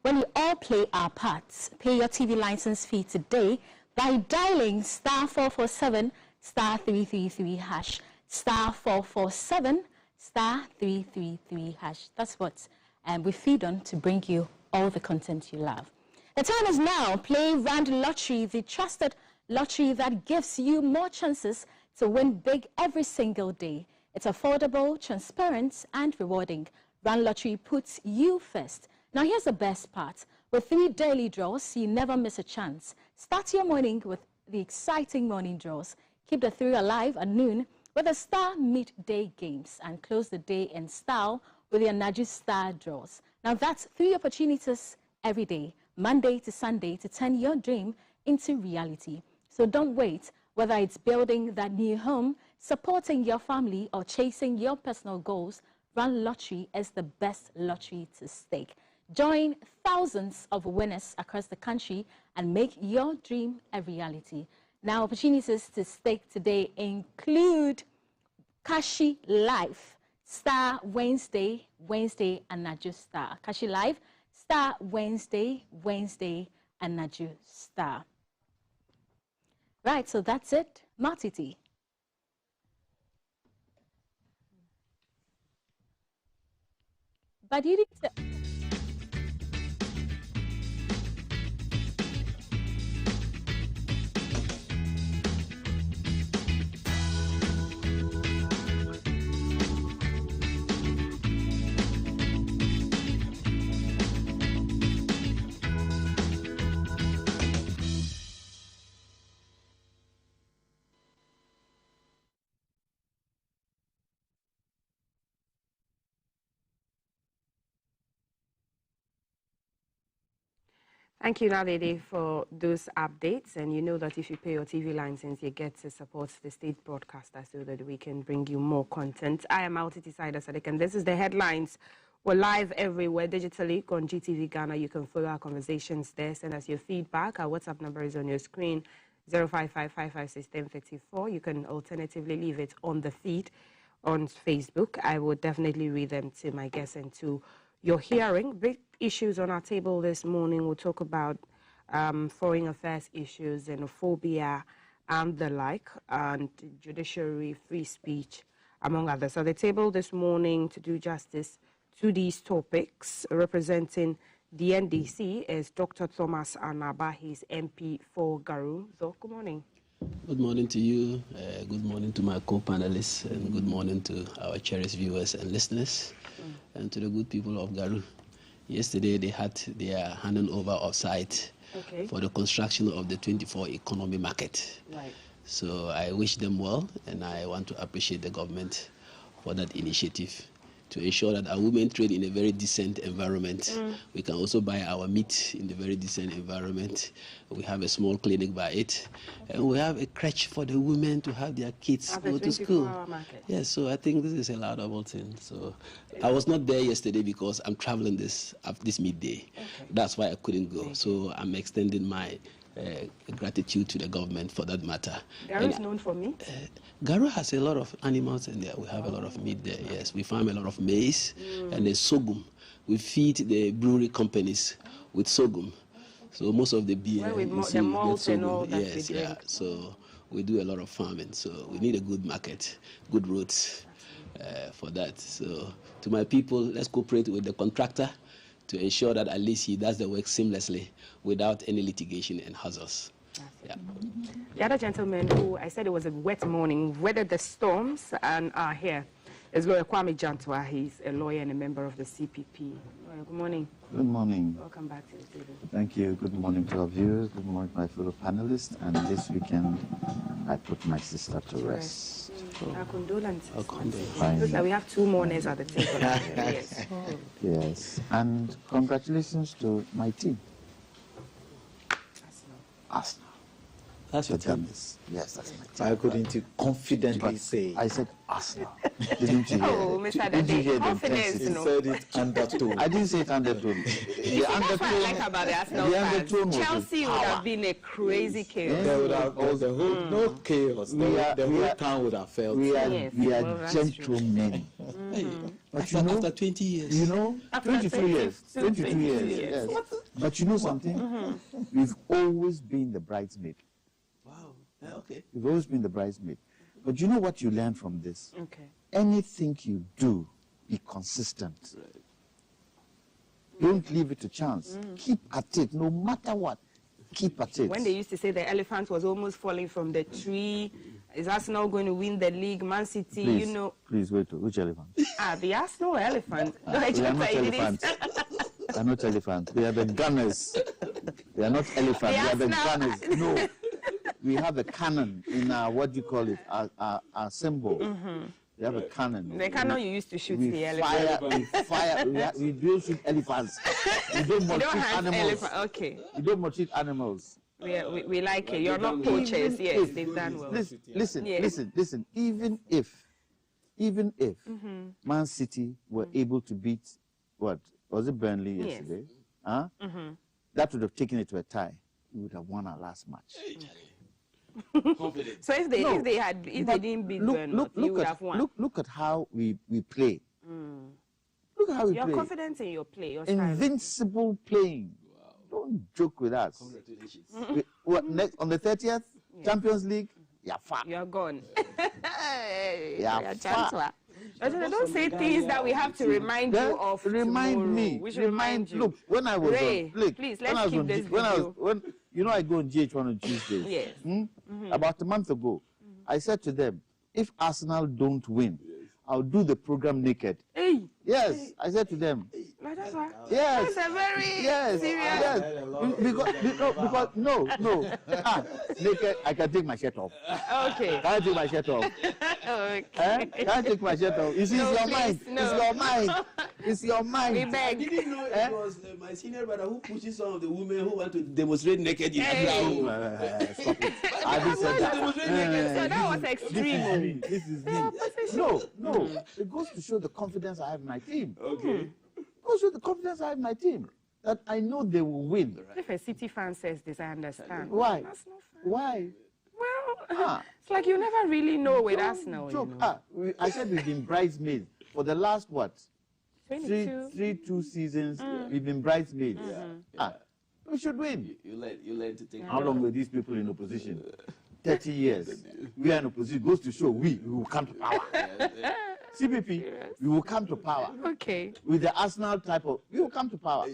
when we all play our parts. Pay your TV license fee today by dialing star 447 star 333 hash, star 447 star 333 hash. That's what we feed on to bring you all the content you love. The time is now. Play Rand Lottery, the trusted lottery that gives you more chances to win big every single day. It's affordable, transparent, and rewarding. Rand Lottery puts you first. Now here's the best part. With 3 daily draws, you never miss a chance. Start your morning with the exciting morning draws. Keep the thrill alive at noon with the Star Midday Games and close the day in style with your Naju Star draws. Now that's 3 opportunities every day, Monday to Sunday, to turn your dream into reality. So don't wait. Whether it's building that new home, supporting your family, or chasing your personal goals, Rand Lottery is the best lottery to stake. Join thousands of winners across the country and make your dream a reality. Now, opportunities to stake today include Kashi Life, Star Wednesday, and Naju Star. Kashi Life, Star Wednesday, and Naju Star. Right, so that's it. Matiti. But you need to... Thank you, Naledi, for those updates. And you know that if you pay your TV license, you get to support the state broadcaster so that we can bring you more content. I am Altiti Saida Sadiq, and this is the headlines. We're live everywhere digitally on GTV Ghana. You can follow our conversations there. Send us your feedback. Our WhatsApp number is on your screen, 055556154. You can alternatively leave it on the feed on Facebook. I will definitely read them to my guests and to your hearing. Big issues on our table this morning. We'll talk about foreign affairs issues, xenophobia, and the like, and judiciary, free speech, among others. At the table this morning to do justice to these topics, representing the NDC is Dr. Thomas Anaba. He's MP for Garu. So, good morning. Good morning to you, good morning to my co-panelists, and good morning to our cherished viewers and listeners, and to the good people of Garu. Yesterday they had their handing over of site for the construction of the 24 economy market. Right. So I wish them well, and I want to appreciate the government for that initiative to ensure that our women trade in a very decent environment. We can also buy our meat in a very decent environment. We have a small clinic by it. And we have a crèche for the women to have their kids go to school. Yes, so I think this is a laudable thing. So I was not there yesterday because I'm traveling this midday. That's why I couldn't go. So I'm extending my gratitude to the government for that matter. Garu is known for meat? Garu has a lot of animals in there. We have a lot of meat there, yes. We farm a lot of maize and the sorghum. We feed the brewery companies with sorghum. So most of the beer, the malt and all that. Yes, yeah. So we do a lot of farming. So we need a good market, good roads for that. So to my people, let's cooperate with the contractor to ensure that at least he does the work seamlessly without any litigation and hassles. Yeah. The other gentleman who I said it was a wet morning, weathered the storms and are here, is Lawyer Kwame Jantwa. He's a lawyer and a member of the CPP. Good morning. Good morning. Welcome back to the table. Thank you. Good morning to our viewers. Good morning to my fellow panelists. And this weekend, I put my sister to rest. So our condolences. We have 2 mourners at the table. Yes. Yes. And congratulations to my team. Arsenal. That's your the team. Gunners. Yes, that's my team. Why couldn't you confidently But say? I said Arsenal. Didn't you hear? Oh, Mr. Didn't you hear Dade, the confidence, intensity? You no. said it undertone. I didn't say it undertone. The That's what I like about the Arsenal the fans. undertone was Chelsea with would power. have been a crazy chaos. There would have was the whole no chaos. The whole town would have felt. We are, Yes, we well, are that's true. gentlemen. But you know, After 20 years. you know, 22 years. 22 years. Yes. But you know something? We've always been the bridesmaid. Wow. Okay. We've always been the bridesmaid. But you know what you learn from this? Okay. Anything you do, be consistent. Don't leave it to chance. Keep at it, no matter what. Keep at it. When they used to say the elephant was almost falling from the tree, is Arsenal going to win the league? Man City, please, you know. Please wait. Which elephant? The Arsenal elephant. No, I We are just not said it is. elephants. They are not elephants. They are the Gunners. They are not elephants. They are the Arsenal. Gunners. No. We have a cannon in our, what do you call it, our symbol. We have a cannon. The cannon you used to shoot We the elephant. fire, we don't shoot elephants. We don't You don't maltreat have animals. elephant. Okay. We don't maltreat animals. We like it. You're not poachers. Yes, they've done well. Listen, Yeah. listen. Even if Man City were able to beat, what, was it Burnley yesterday? Huh? That would have taken it to a tie. We would have won our last match. So if they No, they didn't beat Bournemouth, you would have won. Look at how we play. Look at how we You're play. confident in your play. Your style. Invincible playing. Don't joke with us. Congratulations. What next on the 30th? Champions League? Yeah, far. You're gone. Yeah, far. Don't say things that we have to remind you of. Remind tomorrow. me. We should remind you. Look, when I was Ray, on, look, please, when let's I was keep on, this when I was, video. when you know I go on GH1 on Tuesdays. Yes. About a month ago, I said to them, if Arsenal don't win, I'll do the program naked. Hey, Yes, I said to them. that's why. Yes. That's a very Yes, serious. yes. No. Naked, I can take my shirt off. Okay. Can I take my shirt off? Okay. Can I take my shirt off? You see, No, it's your please, mind. no. It's your mind. It's your mind. We I beg. didn't know it was my senior brother who pushes some of the women who want to demonstrate naked in Hey. Abuja. Stop it. I didn't say that. Demonstrate naked. So that was extreme. This is me. No. It goes to show the confidence I have in my team. Okay. It goes to show the confidence I have in my team. That I know they will win. If a City fan says this, I understand. Why? That's not fair. Why? Well, it's like you never really know with Arsenal. Joke. You know. I said we've been bridesmaids for the last, what? 22. Two seasons. We've been bridesmaids. We should win. You learn to take. How long were these people in opposition? 30 years. We are in opposition. Goes to show we will come to power. CPP, we will come to power. Okay. With the Arsenal type of, we will come to power.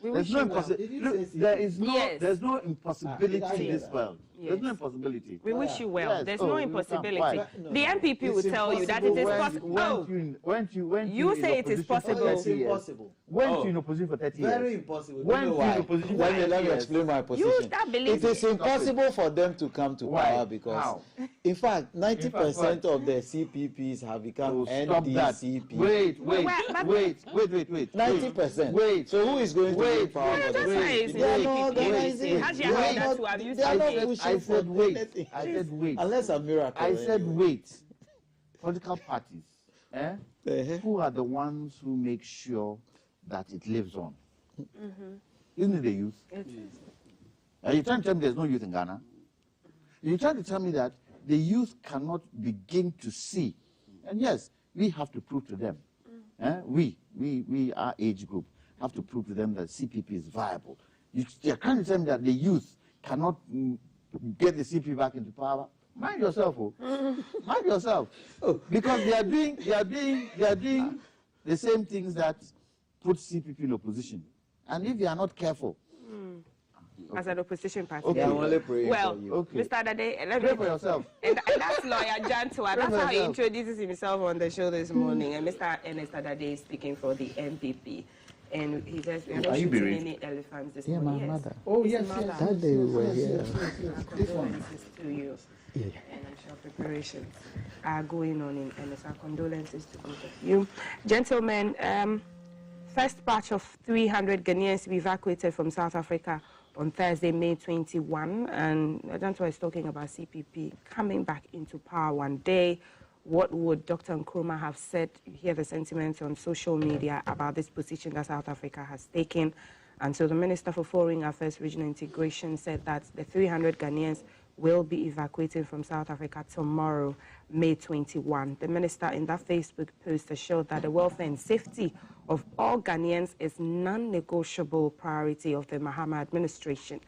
We There's wish no you well. impossibility. Yes. There's no impossibility in this world. Yes. There's no impossibility. We wish you well. Yes. There's Oh, no you can't. impossibility. Why? The MPP will tell you that it is possible. Oh, you say it is possible. It's impossible. Went in opposition for 30 years. Very impossible. Went You know in why? opposition Let for me 30 years. explain my position. start believing It is it. impossible for them to come to Why? power because, How? in fact, 90% of the CPPs have become Stop that. NDCP. Wait. 90%. Wait. So who is going to take power? Well, for that's them? why it's They are not CPP. organizing. Has They your are hand not- to have used they are not it? pushing I for said wait. anything. I said wait. Unless a miracle. I said anyway. wait. Political parties, who are the ones who make sure that it lives on? Isn't it the youth? Are you trying to tell me there's no youth in Ghana? You're trying to tell me that the youth cannot begin to see. And yes, we have to prove to them. We, our age group, have to prove to them that CPP is viable. You're trying to tell me that the youth cannot get the CPP back into power. Mind yourself, mind yourself. Because they are doing the same things that put CPP in opposition. And if you are not careful, As an opposition party. Okay. They are only praying Well, for you. Okay. Mr. Dade, let pray me for yourself. And that's lawyer Jantua. That's for how he yourself. introduces himself on the show this morning. And Mr. Ernest Dade is speaking for the MPP. And he says, we are not Are you shooting bereaved? any elephants this Yeah, morning. my Yes. mother. Oh, His yes, mother. yes. That day we were here. Our condolences to you. Yeah. And I'm sure preparations are going on in Ernest. Our condolences to both of you. Gentlemen, first batch of 300 Ghanaians to be evacuated from South Africa on Thursday, May 21, and Adjantwa is talking about CPP coming back into power one day. What would Dr. Nkrumah have said? You hear the sentiments on social media about this position that South Africa has taken. And so the Minister for Foreign Affairs Regional Integration said that the 300 Ghanaians will be evacuated from South Africa tomorrow, May 21. The minister in that Facebook post assured that the welfare and safety of all Ghanaians is non-negotiable priority of the Mahama administration.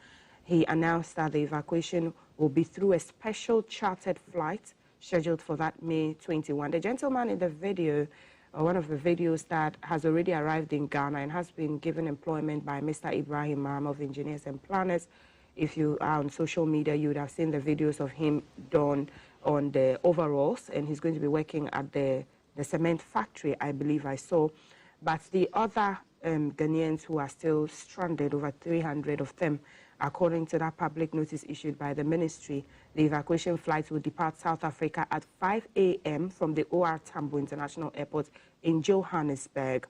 He announced that the evacuation will be through a special chartered flight scheduled for that May 21. The gentleman in the video, one of the videos that has already arrived in Ghana and has been given employment by Mr. Ibrahim Mahama of Engineers and Planners. If you are on social media, you would have seen the videos of him done on the overalls, and he's going to be working at the cement factory, I believe I saw. But the other Ghanaians who are still stranded, over 300 of them, according to that public notice issued by the ministry, the evacuation flights will depart South Africa at 5 a.m. from the OR Tambo International Airport in Johannesburg,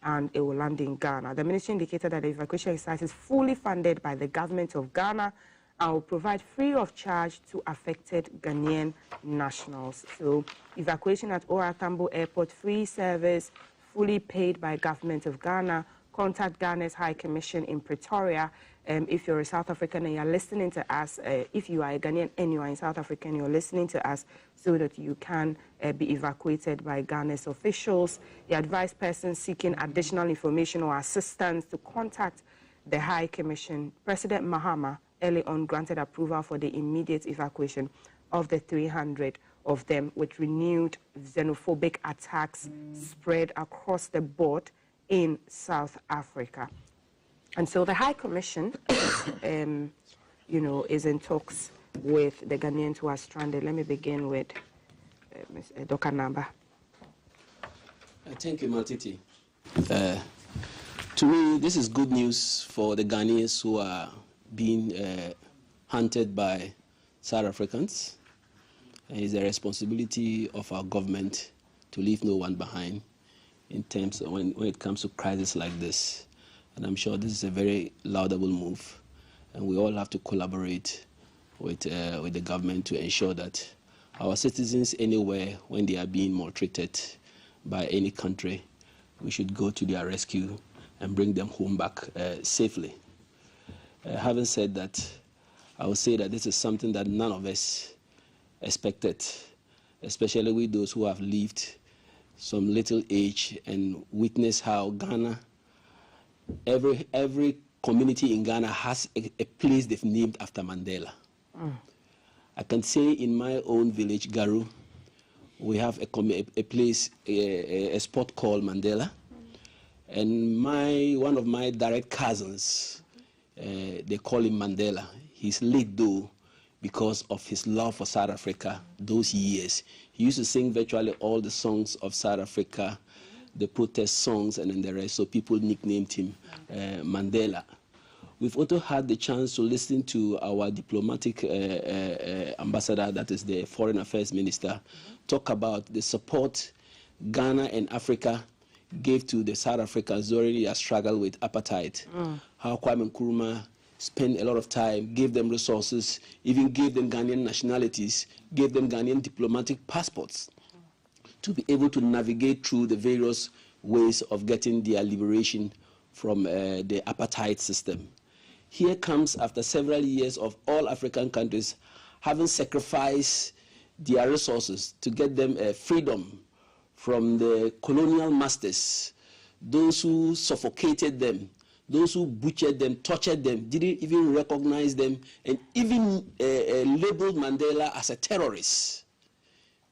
and it will land in Ghana. The ministry indicated that the evacuation exercise is fully funded by the government of Ghana and will provide free of charge to affected Ghanaian nationals. So evacuation at OR Tambo Airport, free service, fully paid by government of Ghana. Contact Ghana's High Commission in Pretoria. If you're a South African and you're listening to us, if you are a Ghanaian and you are in South Africa and you're listening to us, so that you can be evacuated by Ghana's officials. The advised person seeking additional information or assistance to contact the High Commission. President Mahama early on granted approval for the immediate evacuation of the 300 of them, with renewed xenophobic attacks spread across the board in South Africa. And so the High Commission, is in talks with the Ghanaians who are stranded. Let me begin with Dr. Namba. Thank you, Maltiti. To me, this is good news for the Ghanaians who are being hunted by South Africans. It's the responsibility of our government to leave no one behind in terms of when it comes to crises like this. And I'm sure this is a very laudable move, and we all have to collaborate with the government to ensure that our citizens anywhere, when they are being maltreated by any country, we should go to their rescue and bring them home back safely. Having said that, I would say that this is something that none of us expected, especially with those who have lived some little age and witnessed how Ghana, every community in Ghana has a place they've named after Mandela. I can say in my own village, Garu, we have a place, a spot called Mandela. And one of my direct cousins, they call him Mandela. He's late though because of his love for South Africa those years. He used to sing virtually all the songs of South Africa, the protest songs and then the rest, so people nicknamed him Mandela. We've also had the chance to listen to our diplomatic ambassador, that is the Foreign Affairs Minister, talk about the support Ghana and Africa gave to the South Africans during their struggle with apartheid. How Kwame Nkrumah spent a lot of time, gave them resources, even gave them Ghanaian nationalities, gave them Ghanaian diplomatic passports to be able to navigate through the various ways of getting their liberation from the apartheid system. Here comes after several years of all African countries having sacrificed their resources to get them freedom from the colonial masters, those who suffocated them, those who butchered them, tortured them, didn't even recognize them, and even labeled Mandela as a terrorist.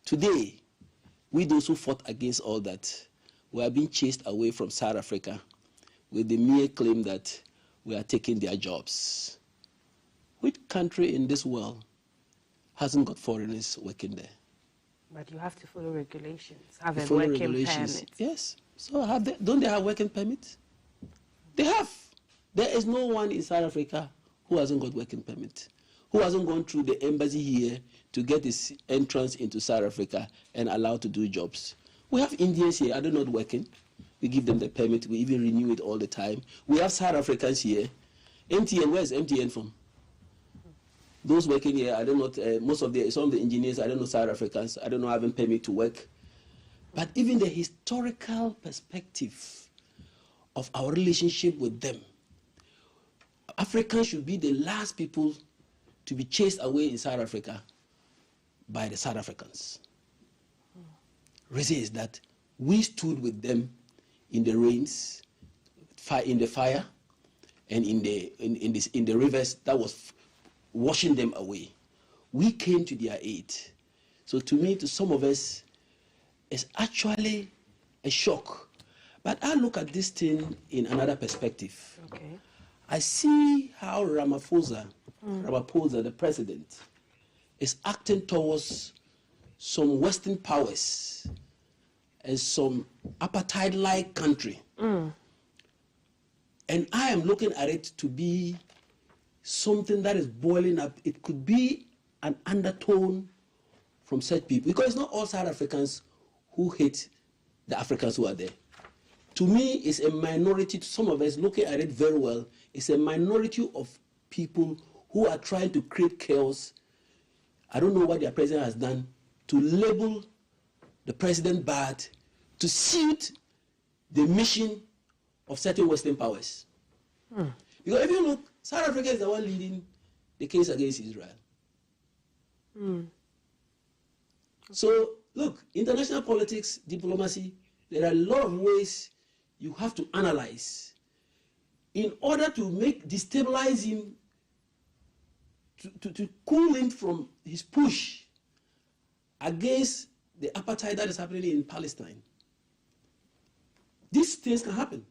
Today, we those who fought against all that, we are being chased away from South Africa with the mere claim that we are taking their jobs. Which country in this world hasn't got foreigners working there? But you have to follow regulations, have a working permit. Yes. So don't they have working permits? They have. There is no one in South Africa who hasn't got working permit, who hasn't gone through the embassy here to get his entrance into South Africa and allowed to do jobs. We have Indians here, are they not working? We give them the permit, we even renew it all the time. We have South Africans here, MTN, where is MTN from? Those working here, I don't know, some of the engineers, I don't know, South Africans, I don't know, having permit to work. But even the historical perspective of our relationship with them, Africans should be the last people to be chased away in South Africa by the South Africans. Reason is that we stood with them in the rains, in the fire, and in the rivers that was washing them away. We came to their aid. So to me, to some of us, it's actually a shock. But I look at this thing in another perspective. Okay. I see how Ramaphosa, the president, is acting towards some Western powers and some apartheid-like country. And I am looking at it to be something that is boiling up. It could be an undertone from such people, because it's not all South Africans who hate the Africans who are there. To me, it's a minority. To some of us, looking at it very well, it's a minority of people who are trying to create chaos. I don't know what their president has done to label the president bad, to suit the mission of certain Western powers. Because if you look, South Africa is the one leading the case against Israel. So, look, international politics, diplomacy, there are a lot of ways you have to analyze in order to destabilize him, to cool him from his push against the apartheid that is happening in Palestine. These things can happen.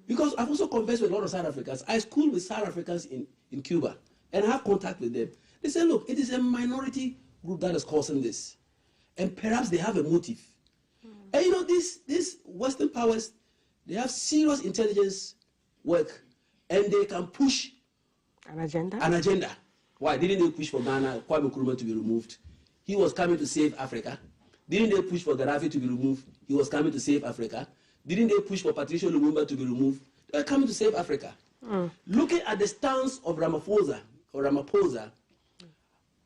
Because I've also conversed with a lot of South Africans. I school with South Africans in Cuba, and I have contact with them. They say, look, it is a minority group that is causing this. And perhaps they have a motive. And you know, these Western powers, they have serious intelligence work, and they can push an agenda. Why didn't they push for Ghana, Kwame Nkrumah to be removed? He was coming to save Africa. Didn't they push for Gaddafi to be removed? He was coming to save Africa. Didn't they push for Patrice Lumumba to be removed? They were coming to save Africa. Looking at the stance of Ramaphosa,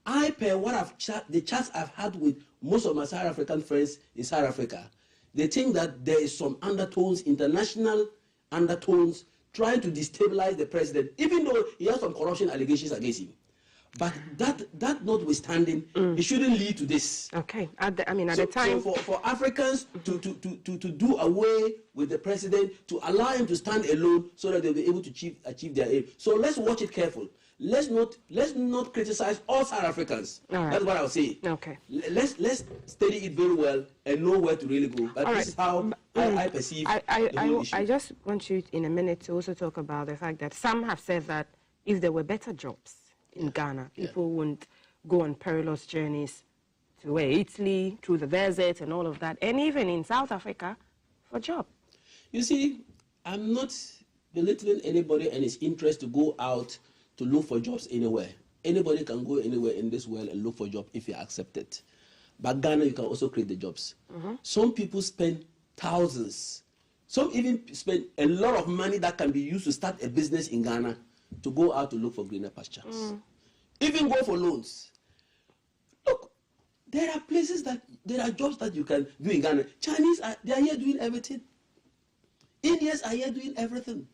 I, per what the chats I've had with most of my South African friends in South Africa, they think that there is some undertones, international undertones, trying to destabilize the president, even though he has some corruption allegations against him. But that notwithstanding, it shouldn't lead to this. Okay. At the time. So for Africans to do away with the president, to allow him to stand alone so that they'll be able to achieve their aim. So let's watch it careful. Let's not criticize all South Africans. All right. That's what I'll say. Okay. Let's study it very well and know where to really go. But this is how I perceive the whole issue. I just want you in a minute to also talk about the fact that some have said that if there were better jobs in Ghana, people wouldn't go on perilous journeys to Italy, through the desert and all of that, and even in South Africa for a job. You see, I'm not belittling anybody and his interest to go out to look for jobs anywhere. Anybody can go anywhere in this world and look for a job if you're accepted. But Ghana, you can also create the jobs. Some people spend thousands. Some even spend a lot of money that can be used to start a business in Ghana to go out to look for greener pastures. Even go for loans. Look, there are places there are jobs that you can do in Ghana. Chinese, they are here doing everything. Indians are here doing everything.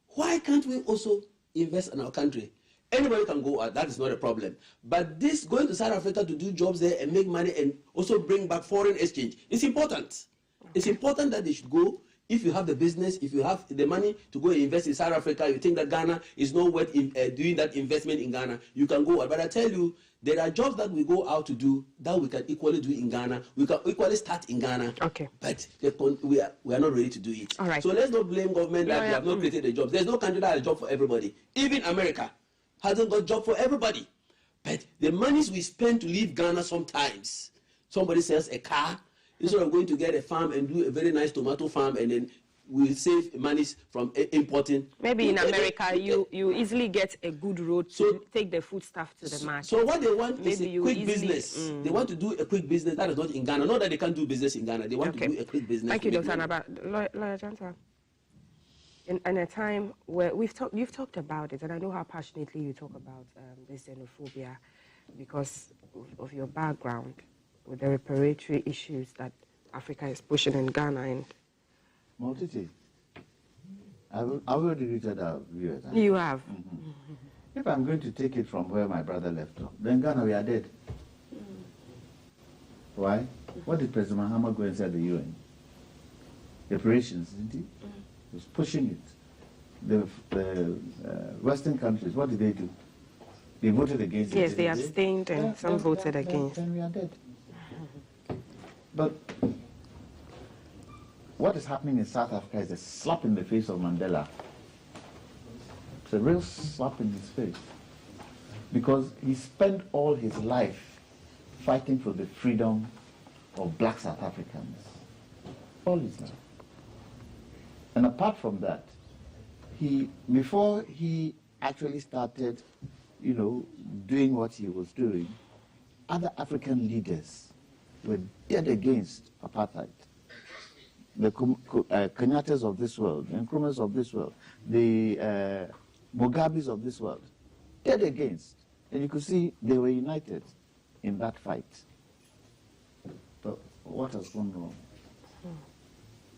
Why can't we also invest in our country? Anybody can go out, that is not a problem. But this going to South Africa to do jobs there and make money and also bring back foreign exchange, it's important. It's important that they should go. If you have the business, if you have the money to go and invest in South Africa, you think that Ghana is not worth doing that investment in Ghana, you can go out. But I tell you, there are jobs that we go out to do that we can equally do in Ghana. We can equally start in Ghana. Okay. But we are not ready to do it. All right. So let's not blame government that they have not created the jobs. There's no country that has a job for everybody. Even America hasn't got a job for everybody. But the monies we spend to leave Ghana sometimes, somebody sells a car, instead of going to get a farm and do a very nice tomato farm, and then we'll save monies from importing. Maybe in America, you easily get a good road to take the foodstuff to the market. So what they want is a quick business. They want to do a quick business that is not in Ghana. Not that they can't do business in Ghana. They want to do a quick business. Thank you, Dr. Anaba. Lawyer Johnson. In a time where you've talked about it, and I know how passionately you talk about this xenophobia because of your background with the reparatory issues that Africa is pushing in Ghana. And Multitude. I've already greeted our viewers. You have. Mm-hmm. If I'm going to take it from where my brother left off, then Ghana, we are dead. Why? What did President Mahama go and say at the UN? Reparations, didn't he? He was pushing it. The Western countries, what did they do? They voted against it. Yes, they abstained and some voted against. Then we are dead. But what is happening in South Africa is a slap in the face of Mandela. It's a real slap in his face. Because he spent all his life fighting for the freedom of black South Africans. All his life. And apart from that, before he actually started, doing what he was doing, other African leaders were dead against apartheid. The Kenyatas of this world, the Nkrumahs of this world, the Mugabes of this world, dead against. And you could see they were united in that fight. But what has gone wrong?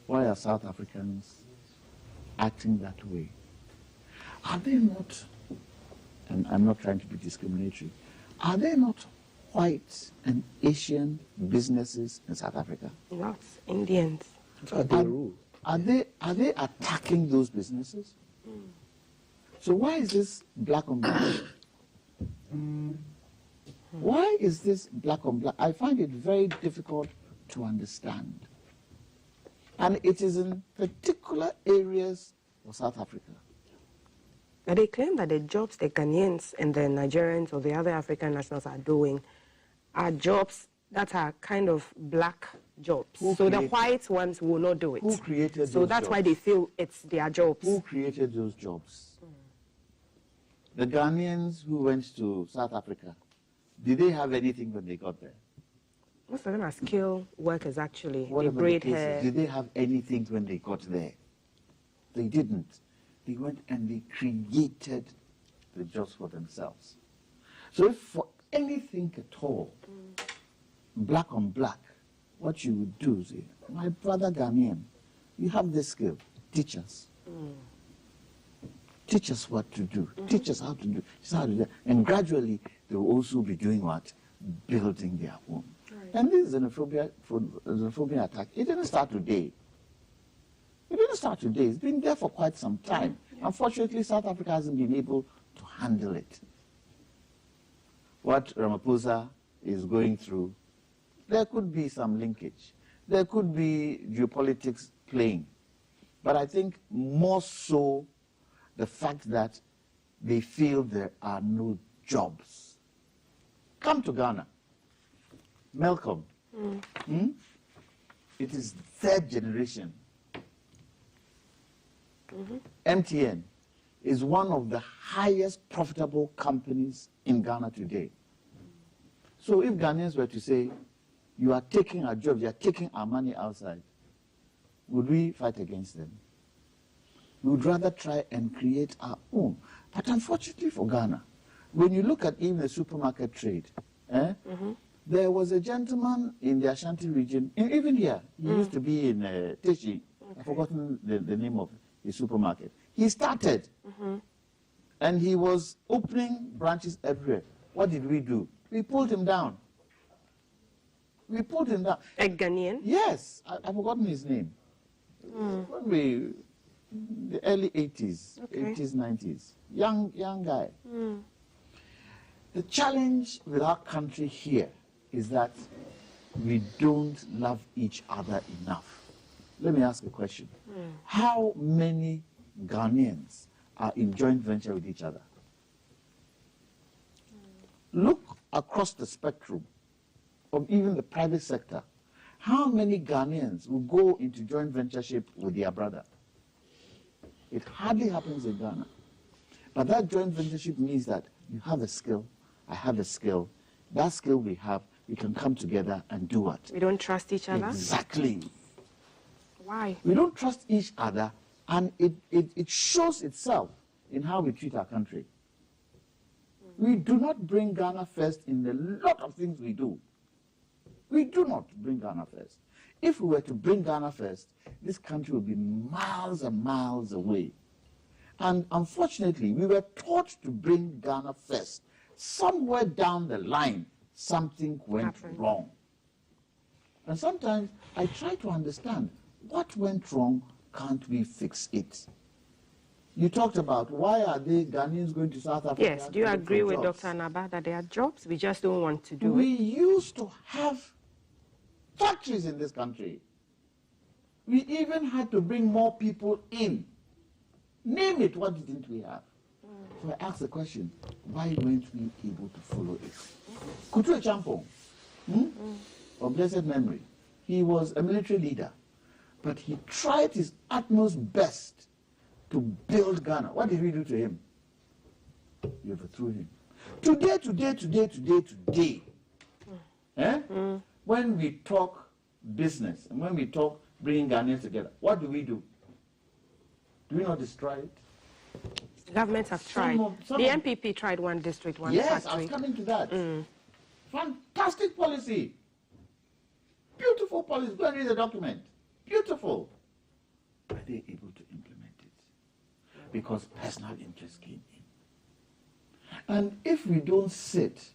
Why are South Africans acting that way? Are they not, and I'm not trying to be discriminatory, are they not white and Asian businesses in South Africa? Not Indians. Are they attacking those businesses? So why is this black on black? Why is this black on black? I find it very difficult to understand. And it is in particular areas of South Africa. But they claim that the jobs the Ghanaians and the Nigerians or the other African nationals are doing are jobs that are kind of black jobs. So the white ones will not do it. Who created those jobs? So that's why they feel it's their jobs. Who created those jobs? The Ghanaians who went to South Africa, did they have anything when they got there? Most of them are skilled workers, actually. What they about braid the cases? hair. Did they have anything when they got there? They didn't. They went and they created the jobs for themselves. So if for anything at all, black on black, what you would do is, my brother Ghanaian, you have this skill, teach us. Teach us what to do. Teach us how to do. And gradually, they will also be doing what? Building their own. Right. And this xenophobia attack, it didn't start today. It didn't start today. It's been there for quite some time. Yeah. Unfortunately, South Africa hasn't been able to handle it. What Ramaphosa is going through, there could be some linkage. There could be geopolitics playing. But I think more so the fact that they feel there are no jobs. Come to Ghana. Malcolm. It is third generation. MTN is one of the highest profitable companies in Ghana today. So if Ghanaians were to say, you are taking our jobs, you are taking our money outside, would we fight against them? We would rather try and create our own. But unfortunately for Ghana, when you look at even the supermarket trade, there was a gentleman in the Ashanti region, even here, he used to be in Techi, I've forgotten the name of his supermarket. He started, and he was opening branches everywhere. What did we do? We pulled him down. We pulled him down. A Ghanaian? Yes, I've forgotten his name. The early 80s, 80s, 90s. Young guy. The challenge with our country here is that we don't love each other enough. Let me ask a question. How many Ghanaians are in joint venture with each other? Look across the spectrum of even the private sector. How many Ghanaians will go into joint ventureship with their brother? It hardly happens in Ghana. But that joint ventureship means that you have a skill, I have a skill. That skill we have, we can come together and do what? We don't trust each other? Exactly. Why? We don't trust each other And it shows itself in how we treat our country. We do not bring Ghana first in a lot of things we do. We do not bring Ghana first. If we were to bring Ghana first, this country would be miles and miles away. And unfortunately, we were taught to bring Ghana first. Somewhere down the line, something went wrong. And sometimes I try to understand what went wrong, can't we fix it? You talked about why are they Ghanaians going to South Africa? Yes, do you agree with Dr. Naba that there are jobs? We just don't want to do it. We used to have factories in this country. We even had to bring more people in. Name it, what didn't we have? So I asked the question, why weren't we able to follow it? Kutu Champong, of blessed memory, he was a military leader, but he tried his utmost best to build Ghana. What did we do to him? You overthrew him. Today, when we talk business and when we talk bringing Ghanaians together, what do? Do we not destroy it? Governments have tried. The MPP tried one district, one factory. Yes, I was coming to that. Fantastic policy. Beautiful policy. Go and read the document. Beautiful. Are they able to implement it? Because personal interest came in. And if we don't sit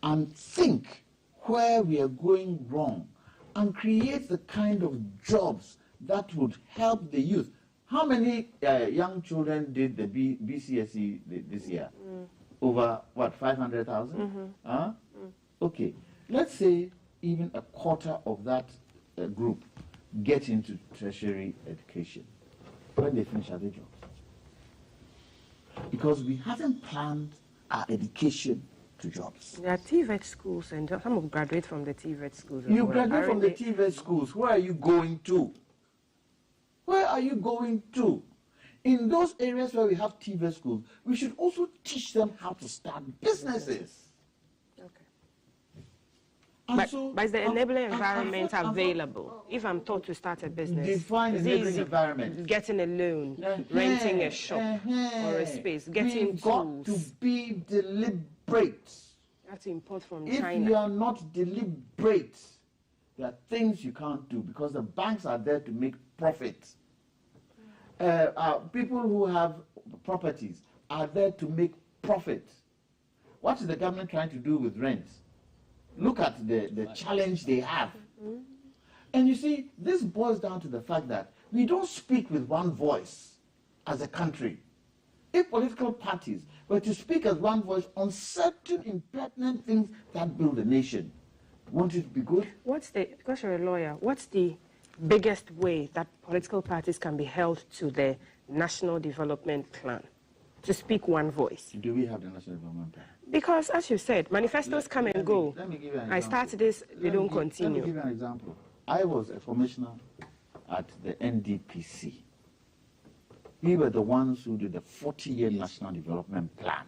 and think where we are going wrong and create the kind of jobs that would help the youth. How many young children did the BCSE this year? Over, what, 500,000? Okay. Let's say even a quarter of that group get into tertiary education. When they finish, are they jobs? Because we haven't planned our education to jobs. There are TVET schools, and some will graduate from the TVET schools. You graduate from the TVET schools. Where are you going to? Where are you going to? In those areas where we have TVET schools, we should also teach them how to start businesses. Okay. And but is the enabling environment available? If I'm taught to start a business, define enabling environment. Getting a loan, renting a shop or a space, getting We've tools. got to be deliberate. You have to import from If China. you are not deliberate, there are things you can't do because the banks are there to make profit. People who have properties are there to make profit. What is the government trying to do with rent? Look at the challenge they have. And you see, this boils down to the fact that we don't speak with one voice as a country. If political parties were to speak as one voice on certain impertinent things that build a nation, won't it be good? Because you're a lawyer, what's the biggest way that political parties can be held to the National Development Plan? To speak one voice. Do we have the National Development Plan? Because, as you said, manifestos come and go. Let me give you an I example. start this, they don't continue. Let me give you an example. I was a commissioner at the NDPC. We were the ones who did the 40-year National Development Plan.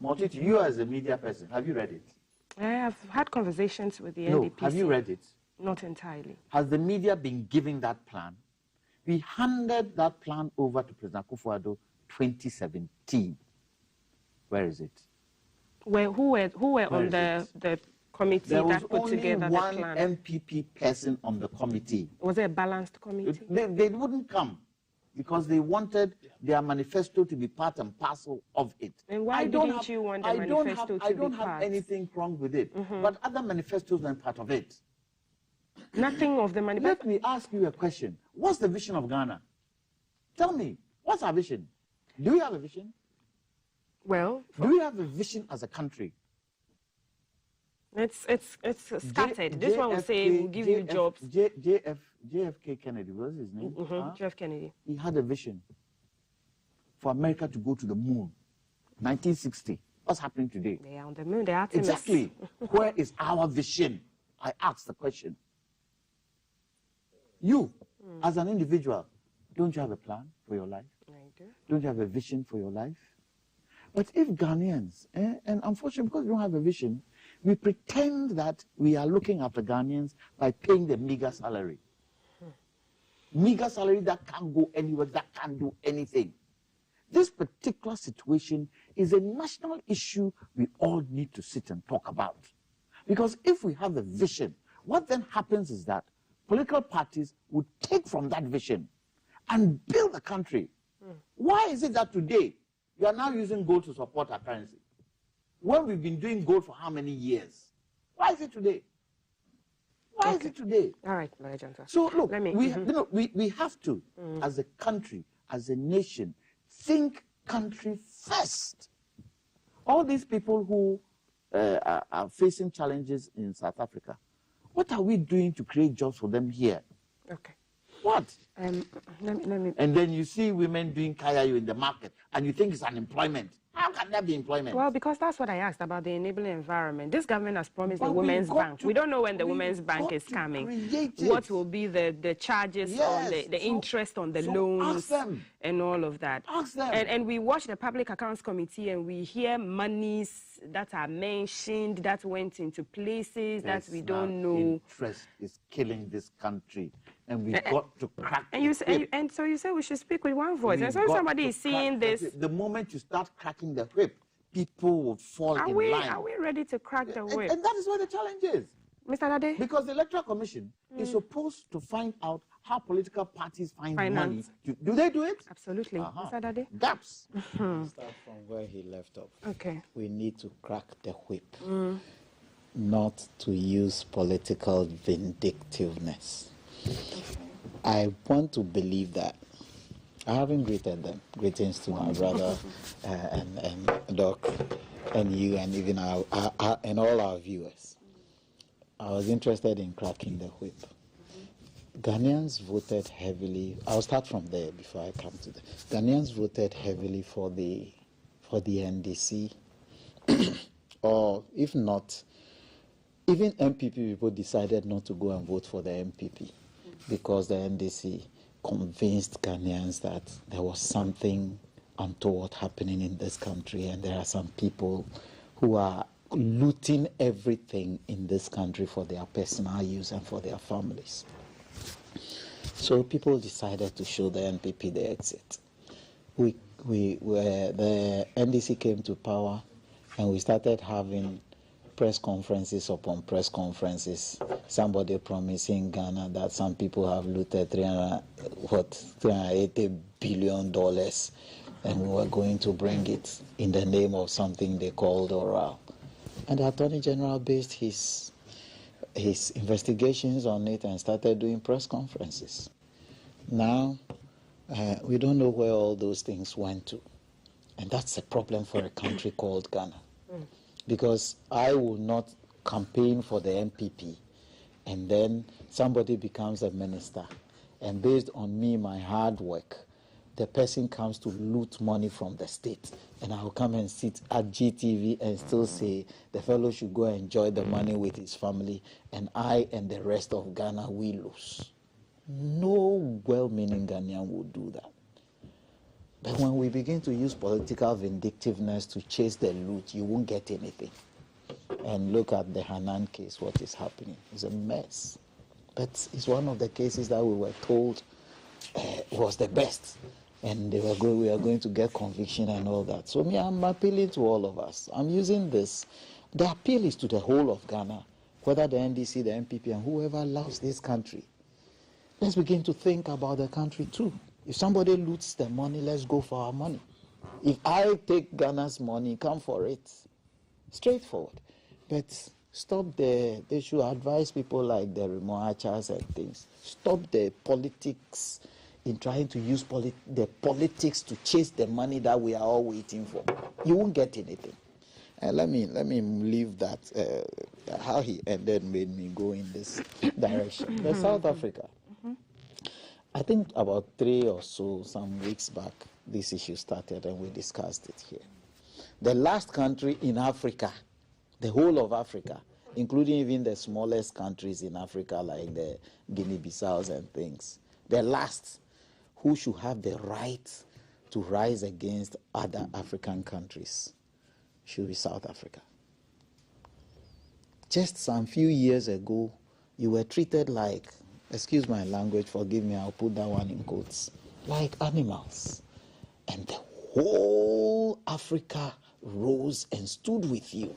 Motiti, you as a media person, have you read it? I have had conversations with the No, NDPC. have you read it? Not entirely. Has the media been giving that plan? We handed that plan over to President Akufo-Addo 2017. Where is it? Who were on the committee that put together the plan? There was only one MPP person on the committee. Was it a balanced committee? They wouldn't come because they wanted their manifesto to be part and parcel of it. And why didn't you want the manifesto to be part? I don't have anything wrong with it, but other manifestos weren't part of it. Nothing of the manifesto. Let me ask you a question. What's the vision of Ghana? Tell me, what's our vision? Do we have a vision? Well, do we have a vision as a country? It's scattered. This one will say we'll give you jobs. JFK Kennedy, what was his name? JF Kennedy. He had a vision for America to go to the moon. 1960. What's happening today? They are on the moon. They are Artemis. Exactly. Where is our vision? I asked the question. You, as an individual, don't you have a plan for your life? I do. Don't you have a vision for your life? But if Ghanaians, and unfortunately because we don't have a vision, we pretend that we are looking after Ghanaians by paying them meager salary. meager salary that can't go anywhere, that can't do anything. This particular situation is a national issue we all need to sit and talk about. Because if we have a vision, what then happens is that political parties would take from that vision and build a country. Why is it that today you are now using gold to support our currency? When we've been doing gold for how many years? Why is it today? Why is it today? All right, Majanta. So look, we have to, as a country, as a nation, think country first. All these people who are facing challenges in South Africa, what are we doing to create jobs for them here? Okay. What? Let me. And then you see women doing kayayu in the market, and you think it's unemployment. How can that be employment? Well, because that's what I asked about the enabling environment. This government has promised the Women's Bank. We don't know when the Women's Bank is coming. What will be the charges on the interest on the loans and all of that? Ask them. And we watch the Public Accounts Committee and we hear monies that are mentioned that went into places that we don't know. Interest is killing this country, and we've got to crack. And so you say we should speak with one voice. And so somebody is seeing this. The moment you start cracking the whip, people will fall in line. Are we ready to crack the whip? And that is where the challenge is. Mr. Dade? Because the Electoral Commission is supposed to find out how political parties find money. Do they do it? Absolutely. Mr. Dade? Gaps. Start from where he left off. Okay. We need to crack the whip, not to use political vindictiveness. I want to believe that. I haven't greeted them. Greetings to my brother and Doc and you and even our and all our viewers. I was interested in cracking the whip. Ghanaians voted heavily. I'll start from there before I come to that. Ghanaians voted heavily for the NDC, or if not, even MPP people decided not to go and vote for the MPP because the NDC convinced Ghanaians that there was something untoward happening in this country, and there are some people who are looting everything in this country for their personal use and for their families. So people decided to show the NPP the exit. The NDC came to power, and we started having press conferences upon press conferences. Somebody promising Ghana that some people have looted $380 billion, and we were going to bring it in the name of something they called oral. And the Attorney General based his investigations on it and started doing press conferences. Now, we don't know where all those things went to. And that's a problem for a country called Ghana. Because I will not campaign for the MPP, and then somebody becomes a minister, and based on me, my hard work, the person comes to loot money from the state, and I'll come and sit at GTV and still say the fellow should go enjoy the money with his family, and I and the rest of Ghana, we lose. No well-meaning Ghanaian would do that. But when we begin to use political vindictiveness to chase the loot, you won't get anything. And look at the Hanan case, what is happening. It's a mess. But it's one of the cases that we were told was the best. And we are going to get conviction and all that. So I'm appealing to all of us. I'm using this. The appeal is to the whole of Ghana, whether the NDC, the MPP, and whoever loves this country. Let's begin to think about the country too. If somebody loots the money, let's go for our money. If I take Ghana's money, come for it. Straightforward. But stop they should advise people like the Remoachas and things. Stop the politics in trying to use the politics to chase the money that we are all waiting for. You won't get anything. Let me leave that, how he ended made me go in this direction. But South Africa. I think about 3 or so, some weeks back, this issue started and we discussed it here. The last country in Africa, the whole of Africa, including even the smallest countries in Africa like the Guinea-Bissaus and things, the last who should have the right to rise against other African countries should be South Africa. Just some few years ago, you were treated like excuse my language, forgive me, I'll put that one in quotes, like animals. And the whole Africa rose and stood with you.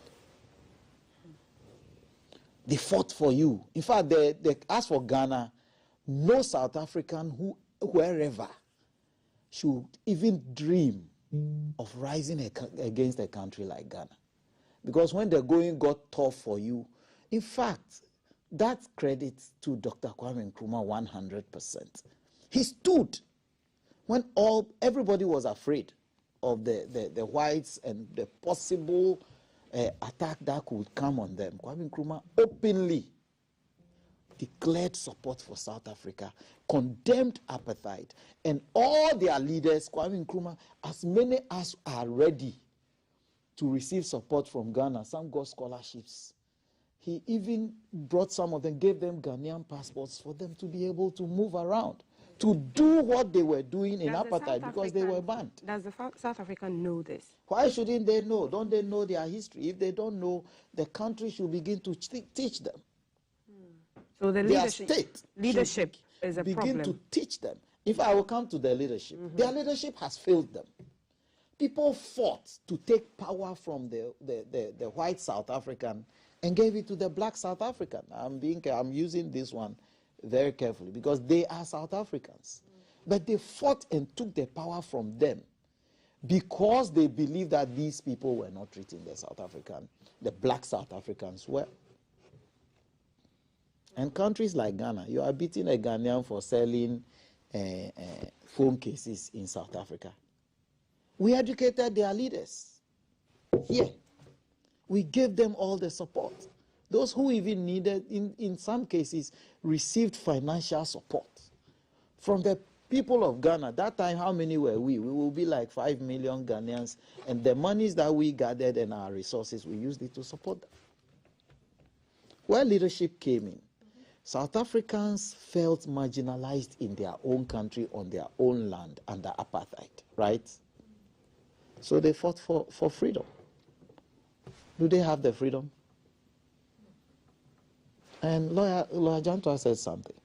They fought for you. In fact, as for Ghana, no South African wherever should even dream of rising against a country like Ghana. Because when the going got tough for you, in fact, that's credit to Dr. Kwame Nkrumah 100%. He stood when everybody was afraid of the whites and the possible attack that could come on them. Kwame Nkrumah openly declared support for South Africa, condemned apartheid, and all their leaders, Kwame Nkrumah, as many as are ready to receive support from Ghana, some got scholarships. He even brought some of them, gave them Ghanaian passports for them to be able to move around, to do what they were doing in apartheid because they were banned. Does the South African know this? Why shouldn't they know? Don't they know their history? If they don't know, the country should begin to teach them. So the their state leadership is a begin problem. to teach them. If I will come to their leadership, their leadership has failed them. People fought to take power from the white South African and gave it to the black South African. I'm using this one very carefully because they are South Africans. But they fought and took the power from them because they believed that these people were not treating the black South Africans well. And countries like Ghana, you are beating a Ghanaian for selling phone cases in South Africa. We educated their leaders here. We gave them all the support. Those who even needed, in some cases, received financial support from the people of Ghana. That time, how many were we? We will be like 5 million Ghanaians, and the monies that we gathered and our resources, we used it to support them. Where leadership came in, South Africans felt marginalized in their own country, on their own land, under apartheid, right? So they fought for freedom. Do they have the freedom? And Lawyer Jantua said something.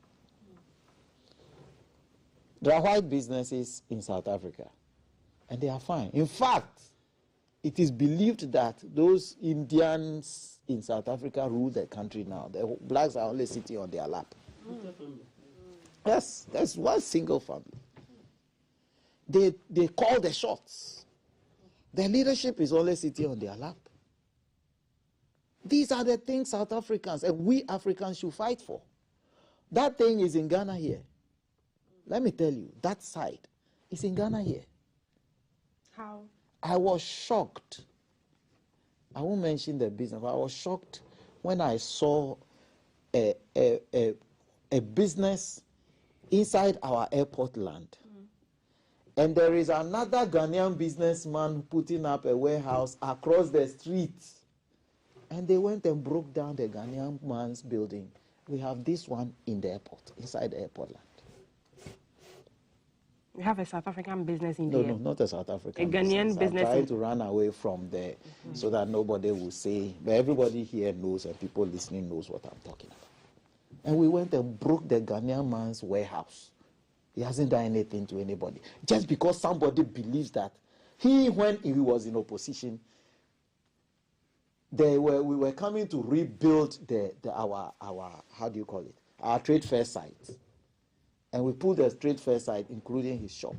There are white businesses in South Africa, and they are fine. In fact, it is believed that those Indians in South Africa rule the country now. The blacks are only sitting on their lap. Yes, that's one single family. They call the shots. Their leadership is only sitting on their lap. These are the things South Africans and we Africans should fight for. That thing is in Ghana here. Let me tell you, that side is in Ghana here. How? I was shocked. I won't mention the business, but I was shocked when I saw a business inside our airport land. And there is another Ghanaian businessman putting up a warehouse across the street. And they went and broke down the Ghanaian man's building. We have this one in the airport, inside the airport land. You have a South African business in No, there? no, not a South African Ghanaian business. I'm trying to run away from there so that nobody will say, but everybody here knows and people listening knows what I'm talking about. And we went and broke the Ghanaian man's warehouse. He hasn't done anything to anybody. Just because somebody believes that when he was in opposition, we were coming to rebuild our how do you call it? Our trade fair site. And we pulled the trade fair site, including his shop.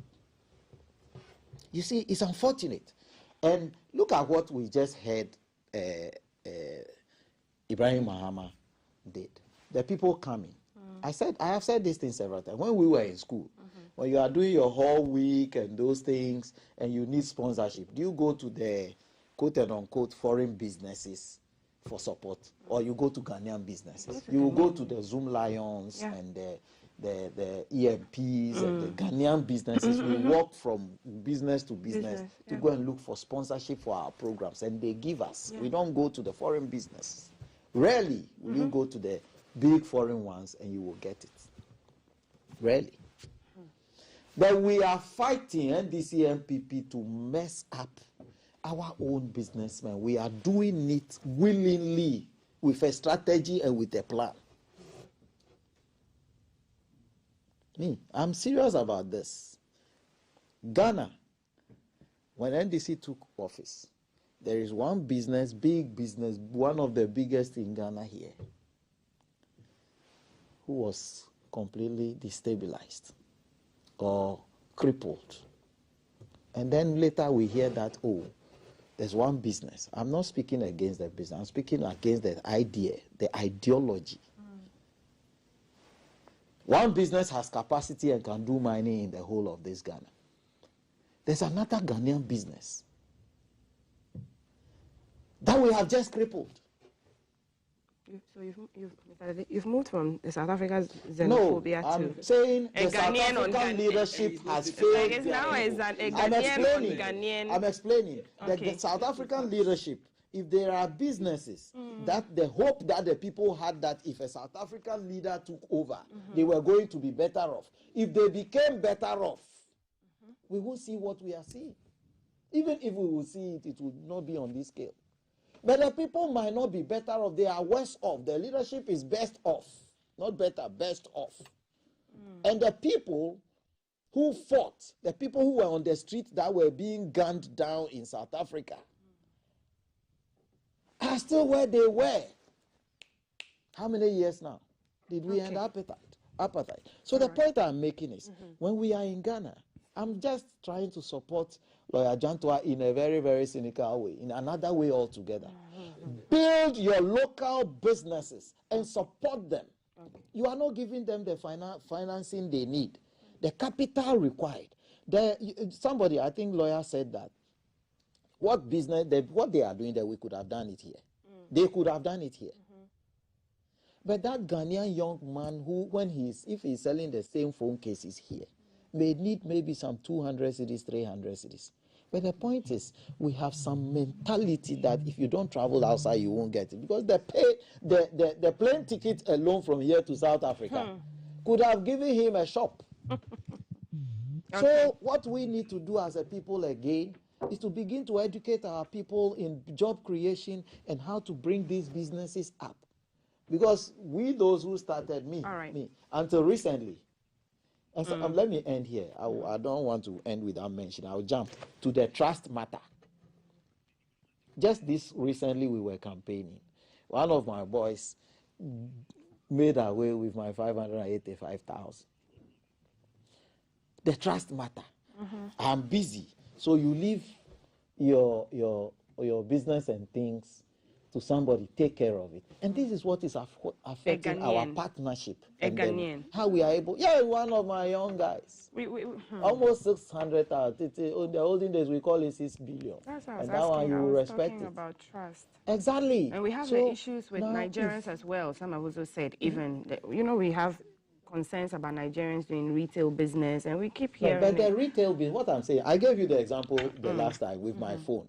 You see, it's unfortunate. And look at what we just heard Ibrahim Mahama did. The people coming. I have said this thing several times. When we were in school, when you are doing your whole week and those things, and you need sponsorship, do you go to the quote and unquote foreign businesses for support, or you go to Ghanaian businesses? You will go to the Zoom Lions and the EMPs and the Ghanaian businesses. We walk from business to business to go and look for sponsorship for our programs, and they give us. We don't go to the foreign business. Rarely will you go to the big foreign ones and you will get it. Rarely. But we are fighting NDC MPP to mess up our own businessmen. We are doing it willingly with a strategy and with a plan. I'm serious about this. Ghana, when NDC took office, there is one business, big business, one of the biggest in Ghana here, who was completely destabilized or crippled. And then later we hear that, oh, there's one business. I'm not speaking against the business. I'm speaking against the idea, the ideology. One business has capacity and can do mining in the whole of this Ghana. There's another Ghanaian business that we have crippled. So you've moved from the South Africa's xenophobia to... No, I'm saying the South African leadership has failed. I'm explaining. Okay. The South African leadership, if there are businesses that the hope that the people had that if a South African leader took over, they were going to be better off. If they became better off, we will see what we are seeing. Even if we will see it, it would not be on this scale. But the people might not be better off. They are worse off. The leadership is best off. Not better, best off. And the people who fought, the people who were on the street that were being gunned down in South Africa, are still where they were. How many years now did we end apartheid? So the point I'm making is, when we are in Ghana, I'm just trying to support Lawyer Jantua in a very, very cynical way, in another way altogether. Build your local businesses and support them. You are not giving them the financing they need, the capital required. Somebody, I think lawyer said that, what they are doing there, we could have done it here. They could have done it here. But that Ghanaian young man who, if he's selling the same phone cases here, may need maybe some 200 cities, 300 cities. But the point is, we have some mentality that if you don't travel outside, you won't get it. Because the plane ticket alone from here to South Africa could have given him a shop. So what we need to do as a people again is to begin to educate our people in job creation and how to bring these businesses up. Because we, those who started me, until recently, and so, let me end here. I don't want to end without mentioning. I'll jump to the trust matter. Just this recently, we were campaigning. One of my boys made away with my 585,000. The trust matter. I'm busy, so you leave your business and things to somebody, take care of it. And this is what is affecting our partnership. How we are able, one of my young guys, almost 600,000. In the olden days, we call it 6 billion. That's what I was talking about trust. Exactly. And we have the issues with Nigerians as well. Some have also said, even, we have concerns about Nigerians doing retail business, and we keep hearing. But the retail business, what I'm saying, I gave you the example the last time with my phone.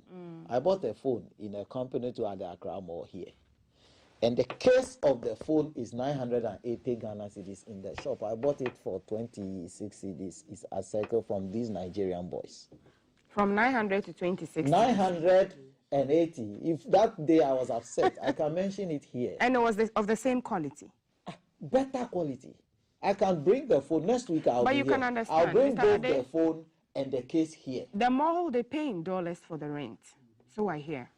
I bought a phone in a company to the Accra Mall here. And the case of the phone is 980 Ghana cedis in the shop. I bought it for 26 cedis. It's a cycle from these Nigerian boys. From 900 to 26? 980. If that day I was upset, I can mention it here. And it was of the same quality? Better quality. I can bring the phone. Next week I'll be here. But you can understand. I'll bring both the phone and the case here. The mall, they pay in dollars for the rent. So I hear.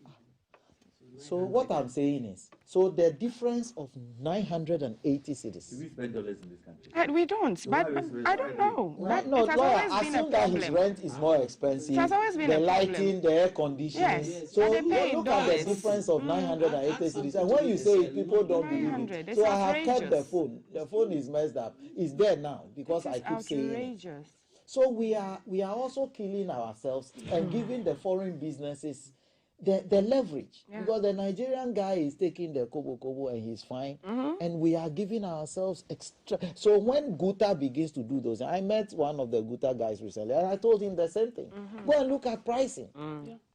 So what I'm saying is, so the difference of 980 cedis. Do we spend dollars in this country? We don't, so but I don't know. I assume that his rent is more expensive. It has always been the lighting, the air conditioning. Yes. So look at the difference of 980 cedis. And when you say it, people don't believe it. So I have kept the phone. The phone is messed up. It's there now because I keep saying it. So we are also killing ourselves and giving the foreign businesses the leverage, because the Nigerian guy is taking the kobo and he's fine, and we are giving ourselves extra. So when Guta begins to do those, I met one of the Guta guys recently, and I told him the same thing. Go and look at pricing.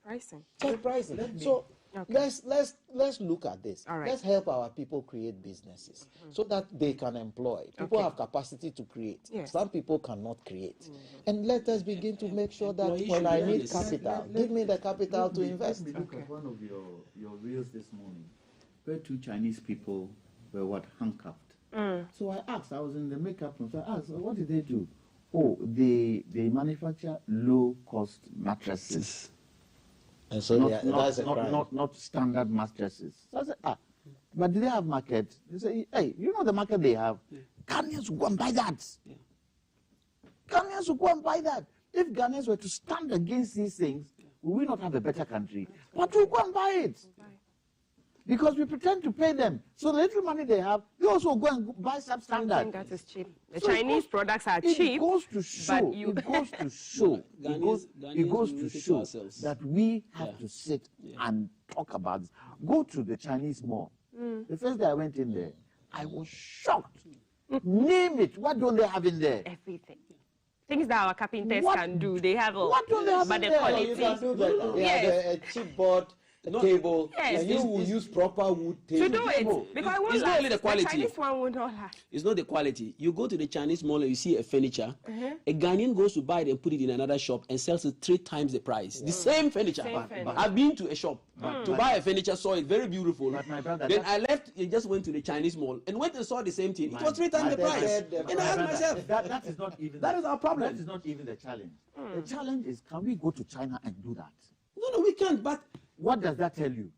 Pricing. Check pricing. So let's look at this. Let's help our people create businesses so that they can employ. People have capacity to create. Some people cannot create. And let us begin to make sure that when I need capital, give me the capital to invest. Look at one of your reels this morning, where two Chinese people were handcuffed So I asked, I was in the makeup room, so I asked, what did they do? Oh, they manufacture low-cost mattresses. And so that's a crime. Not standard mattresses. So I said, but do they have market? They say, hey, you know the market they have? Ghanaians will go and buy that. Ghanaians will go and buy that. If Ghanaians were to stand against these things, will we not have a better country? But we'll go and buy it. Because we pretend to pay them. So the little money they have, they also go and buy substandard. That is cheap. The Chinese products are cheap. It goes to show. It goes to show that we have to sit and talk about this. Go to the Chinese mall. The first day I went in there, I was shocked. Name it. What don't they have in there? Everything. Things that our carpenters can do. They have all. What don't they have but in the there? quality. You can do that. They have a chipboard table, and you will use proper wood table. To do it, because it won't it's not last. only the quality. The Chinese one will not last. It's not the quality. You go to the Chinese mall and you see a furniture. A Ghanaian goes to buy it and put it in another shop and sells it 3 times the price. The same furniture. I've been to a shop to buy a furniture, saw it very beautiful. Then I left, I just went to the Chinese mall and went and saw the same thing. It was 3 times the price. And I asked myself, that is not even. That is our problem. That is not even the challenge. The challenge is, can we go to China and do that? no, we can't. But what does that tell you?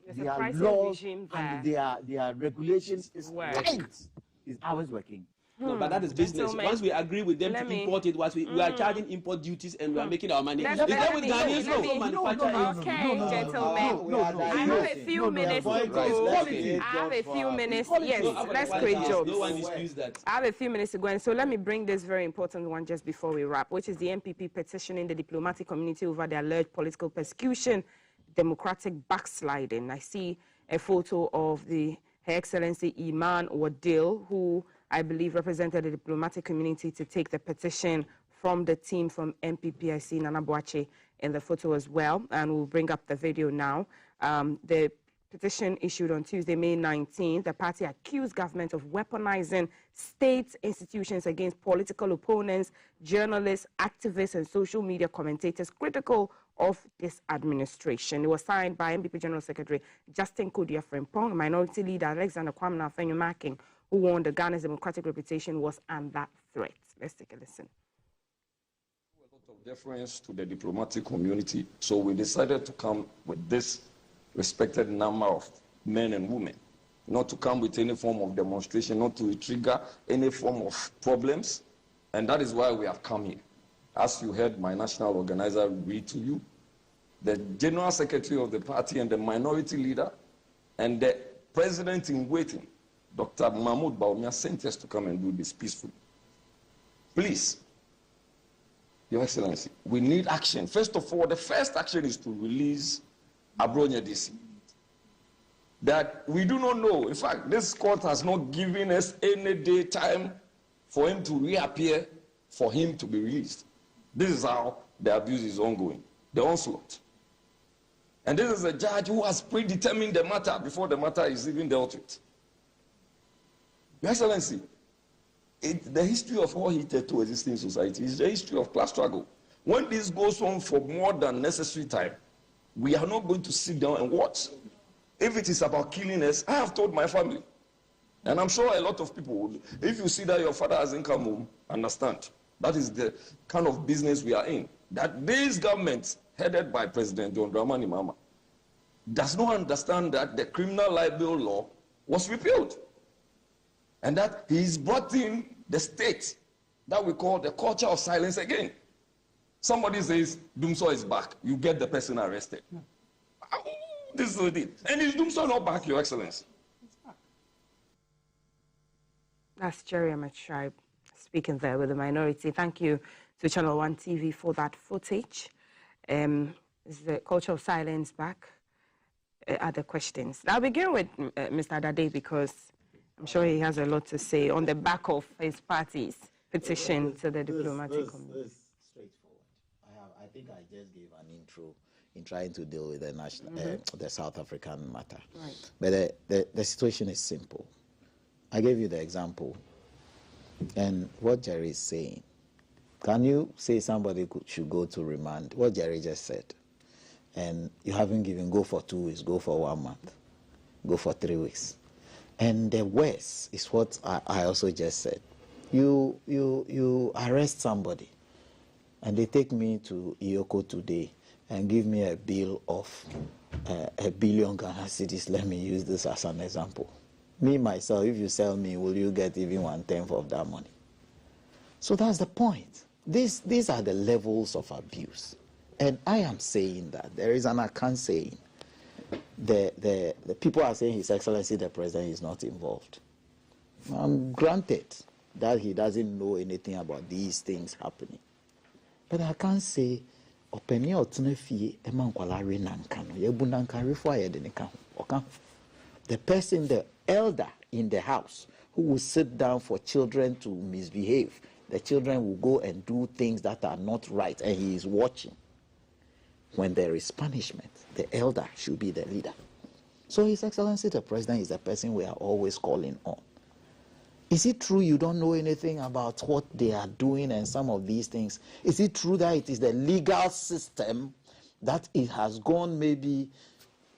There's a Their pricing laws regime and there. their regulations is Work. tight. Is ours working? no, but that is business. Gentlemen, Once we agree with them to let me- import it, we are charging import duties and we are making our money. Let Is me- that with let me- Ghanaians let also me- manufacture it? Okay, gentlemen. I have a few minutes to point go. is, I have a few minutes. Yes, No, about let's the create quality, jobs. no one disputes that. I have a few minutes to go, and so let me bring this very important one just before we wrap, which is the MPP petitioning the diplomatic community over the alleged political persecution, democratic backsliding. I see a photo of Her Excellency Iman Wadil, who I believe represented the diplomatic community to take the petition from the team from MPP. I see Nana Boache in the photo as well, and we'll bring up the video now. The petition issued on Tuesday, May 19th, the party accused government of weaponizing state institutions against political opponents, journalists, activists, and social media commentators critical of this administration. It was signed by MPP General Secretary Justin Kodia Frimpong, Minority Leader Alexander Kwamina Afenyo-Markin, who warned the Ghana's democratic reputation was under threat. Let's take a listen. A lot of deference to the diplomatic community, so we decided to come with this respected number of men and women, not to come with any form of demonstration, not to trigger any form of problems, and that is why we have come here. As you heard my national organizer read to you, the general secretary of the party and the minority leader and the president in waiting, Dr. Mahmoud Bawumia, sent us to come and do this peacefully. Please, Your Excellency, we need action. First of all, the first action is to release Abronya DC. That we do not know. In fact, this court has not given us any day time for him to reappear, for him to be released. This is how the abuse is ongoing, the onslaught. And this is a judge who has predetermined the matter before the matter is even dealt with. Your Excellency, the history of all hitherto existing society is the history of class struggle. When this goes on for more than necessary time, we are not going to sit down and watch. If it is about killing us, I have told my family, and I'm sure a lot of people would. If you see that your father hasn't come home, understand. That is the kind of business we are in. That this government, headed by President John Dramani Mahama, does not understand that the criminal libel law was repealed. And that he's brought in the state that we call the culture of silence again. Somebody says, Dumso is back. You get the person arrested. This is it. And is Dumso not back, Your Excellency? That's Jerry Ahmed Tribe speaking there with the minority. Thank you to Channel One TV for that footage. Is the culture of silence back? Other questions. I'll begin with Mr. Adade because I'm sure he has a lot to say on the back of his party's petition to the diplomatic community. This straightforward. I think I just gave an intro in trying to deal with the national, the South African matter. Right. But the situation is simple. I gave you the example, and what Jerry is saying. Can you say somebody should go to remand? What Jerry just said, and you haven't given go for 2 weeks, go for 1 month, go for 3 weeks. And the worst is what I also just said. You arrest somebody, and they take me to Iyoko today and give me a bill of 1 billion Ghana cedis. Let me use this as an example. Me, myself, if you sell me, will you get even 1/10 of that money? So that's the point. These are the levels of abuse. And I am saying that there is an Akan saying. The people are saying His Excellency the President is not involved. Granted that he doesn't know anything about these things happening. But I can't say, the person, the elder in the house, who will sit down for children to misbehave, the children will go and do things that are not right, and he is watching. When there is punishment, the elder should be the leader. So His Excellency the President is the person we are always calling on. Is it true you don't know anything about what they are doing and some of these things? Is it true that it is the legal system that it has gone maybe,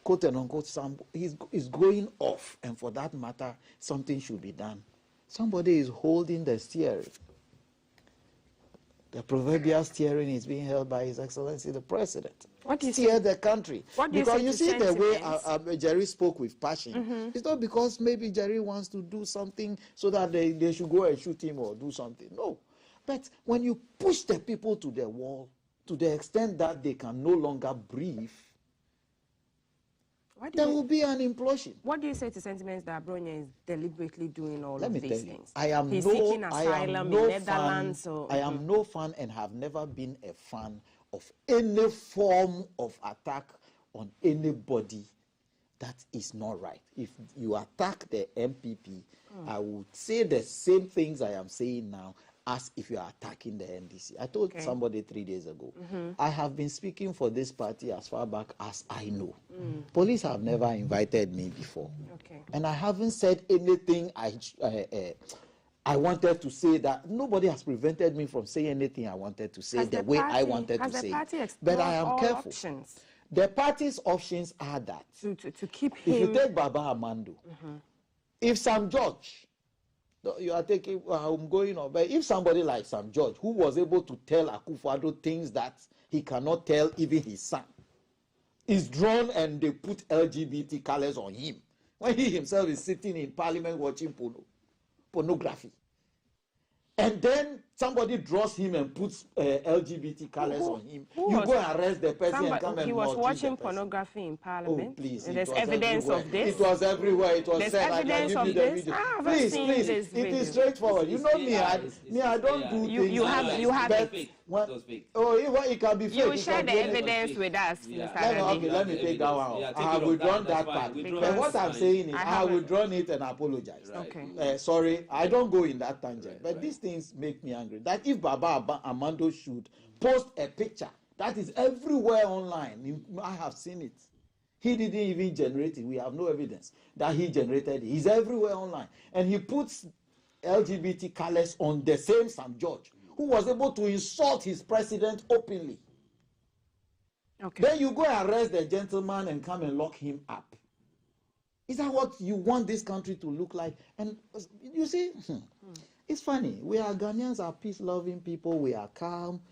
quote and unquote, is going off, and for that matter, something should be done? Somebody is holding the steering. The proverbial steering is being held by His Excellency the President. What do you steer say? the country? What do because you see the way Jerry spoke with passion. Mm-hmm. It's not because maybe Jerry wants to do something so that they should go and shoot him or do something. No. But when you push the people to the wall, to the extent that they can no longer breathe, there will be an implosion. What do you say to sentiments that Bronya is deliberately doing all Let of me these tell you, things? He's seeking asylum in Netherlands. I am no fan and have never been a fan of any form of attack on anybody that is not right. If you attack the MPP, I would say the same things I am saying now as if you are attacking the NDC. I told somebody 3 days ago, I have been speaking for this party as far back as I know. Police have never invited me before. And I haven't said anything I wanted to say. That nobody has prevented me from saying anything I wanted to say the way I wanted to say. But I am careful. Options? The party's options are that to keep him. If you take Baba Amando, if Sam George, you are taking, I'm going on, but if somebody like Sam George, who was able to tell Akufo-Addo things that he cannot tell even his son, is drawn and they put LGBT colors on him, when he himself is sitting in parliament watching pornography, and then somebody draws him and puts LGBT colors on him, you go and arrest the person and come and he was watching pornography in parliament. Oh, please. There's evidence of this. It was everywhere. It was There's said, evidence of this. Please, it is straightforward. You know me, I don't do things. You have it. It can be fake. You will share the evidence with us, Mr. Adade. Let me take that one out. I have withdrawn that part. But what I'm saying is, I have withdrawn it and apologized. Sorry, I don't go in that tangent. But these things make me angry. That if Baba Amando should post a picture that is everywhere online, I have seen it. He didn't even generate it. We have no evidence that he generated it. He's everywhere online. And he puts LGBT colors on the same Sam George, who was able to insult his president openly. Then you go and arrest the gentleman and come and lock him up. Is that what you want this country to look like? And you see, it's funny. We are Ghanaians, are peace-loving people. We are calm.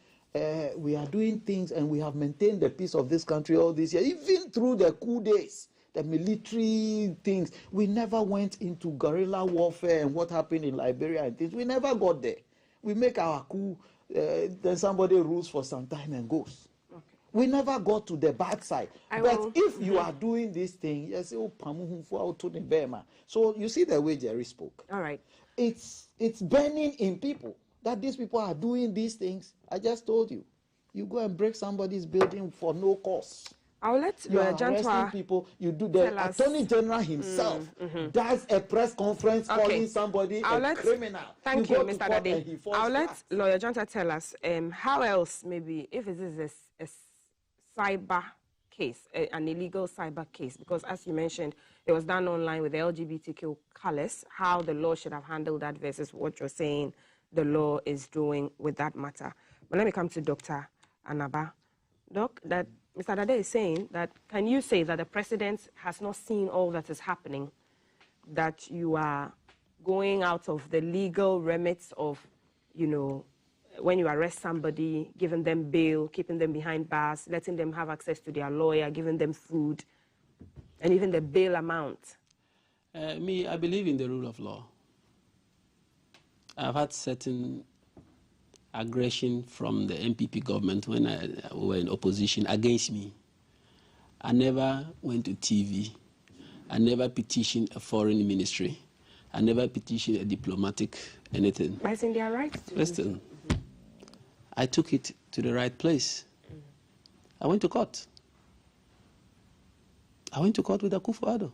We are doing things, and we have maintained the peace of this country all these years, even through the coup days, the military things. We never went into guerrilla warfare and what happened in Liberia and things. We never got there. We make our coup, then somebody rules for some time and goes. We never got to the bad side. But if you are doing this thing, you say, so you see the way Jerry spoke. All right. It's burning in people that these people are doing these things. I just told you. You go and break somebody's building for no cause. I'll let you are arresting people. You do the Attorney General himself does a press conference calling somebody a criminal. Thank you, Mr. Adade. I'll let Lawyer Jonta tell us how else, maybe, if it is a cyber case, an illegal cyber case, because as you mentioned, it was done online with the LGBTQ colors, how the law should have handled that versus what you're saying the law is doing with that matter. But let me come to Dr. Anaba. Doc, that Mr. Adade is saying that, can you say that the president has not seen all that is happening, that you are going out of the legal remits of, you know, when you arrest somebody, giving them bail, keeping them behind bars, letting them have access to their lawyer, giving them food, and even the bail amount? I believe in the rule of law. I've had certain aggression from the MPP government when we were in opposition against me. I never went to TV. I never petitioned a foreign ministry. I never petitioned a diplomatic anything. But it's in their right to. Listen, I took it to the right place. I went to court. I went to court with Akufo-Addo.